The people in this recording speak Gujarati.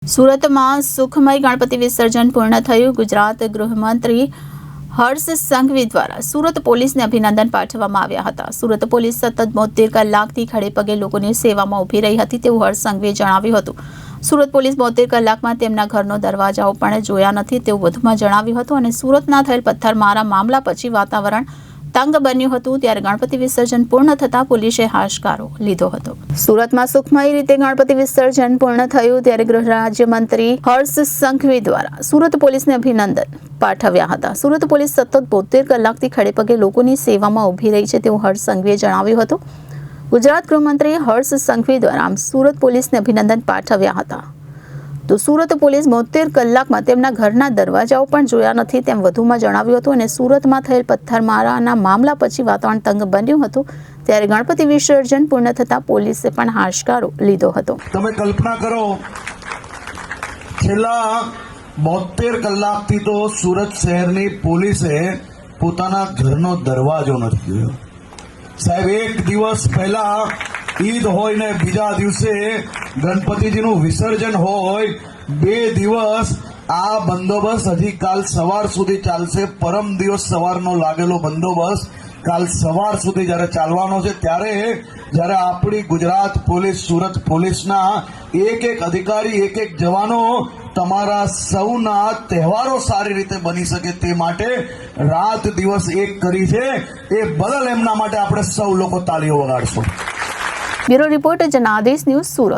સુરતમાં સુખમય ગણપતિ વિસર્જન પૂર્ણ થયું. ગુજરાત ગૃહમંત્રી હર્ષ સંઘવી દ્વારા સુરત પોલીસને અભિનંદન પાઠવવામાં આવ્યા હતા. સુરત પોલીસ સતત 72 કલાકથી ખડેપગે લોકોની સેવામાં ઊભી રહી હતી તેવું હર્ષ સંઘવીએ જણાવ્યું હતું. સુરત પોલીસ 72 કલાકમાં તેમના ઘરનો દરવાજાઓ પણ જોયા નથી તેવું વધુમાં જણાવ્યું હતું અને સુરતના થયેલ પથ્થરમારા મામલા પછી વાતાવરણ તંગ બન્યું હતું ત્યારે ગણપતિ વિસર્જન પૂર્ણ થતા પોલીસે હાશકારો લીધો હતો. સુરતમાં સુખમય રીતે ગણપતિ વિસર્જન પૂર્ણ થયું ત્યારે ગૃહ રાજ્યમંત્રી હર્ષ સંઘવી દ્વારા સુરત પોલીસને અભિનંદન પાઠવ્યા હતા. સુરત પોલીસ સતત 72 કલાકથી ખડેપગે લોકોની સેવામાં ઊભી રહી છે તેવું હર્ષ સંઘવીએ જણાવ્યું હતું. ગુજરાત ગૃહમંત્રી હર્ષ સંઘવી દ્વારા સુરત પોલીસને અભિનંદન પાઠવ્યા હતા. તો સુરત પોલીસ 72 કલાકમાં તેમના ઘરના દરવાજાઓ પણ જોયા નથી તેમ વધુમાં જણાવ્યું હતું અને સુરતમાં થયેલ પથ્થરમારાના મામલા પછી વાતાવરણ તંગ બન્યું હતું ત્યારે ગણપતિ વિસર્જન પૂર્ણ થતા પોલીસે પણ હાશકારો લીધો હતો. તમે કલ્પના કરો, છેલ્લા 72 કલાકથી તો સુરત શહેરની પોલીસે પોતાના ઘરનો દરવાજો નથી જોયો. સાહેબ, એક દિવસ પહેલા ઈદ હોય ને બીજા દિવસે ગણપતિજીનું વિસર્જન હોય, 2 દિવસ આ બંદોબસ્ત હજી કાલ સવાર સુધી ચાલશે. પરમ દિવસ સવારનો લાગેલો બંદોબસ્ત કાલ સવાર સુધી જ્યારે ચાલવાનો છે ત્યારે જ્યારે આપણી ગુજરાત પોલીસ, સુરત પોલીસના એક અધિકારી, એક જવાનો તમારા સૌના તહેવારો સારી રીતે બની શકે તે માટે રાત દિવસ એક કરી છે. એ બદલ એમના માટે આપણે સૌ લોકો તાળીઓ વગાડશું. Bureau report Janadesh news, Surat.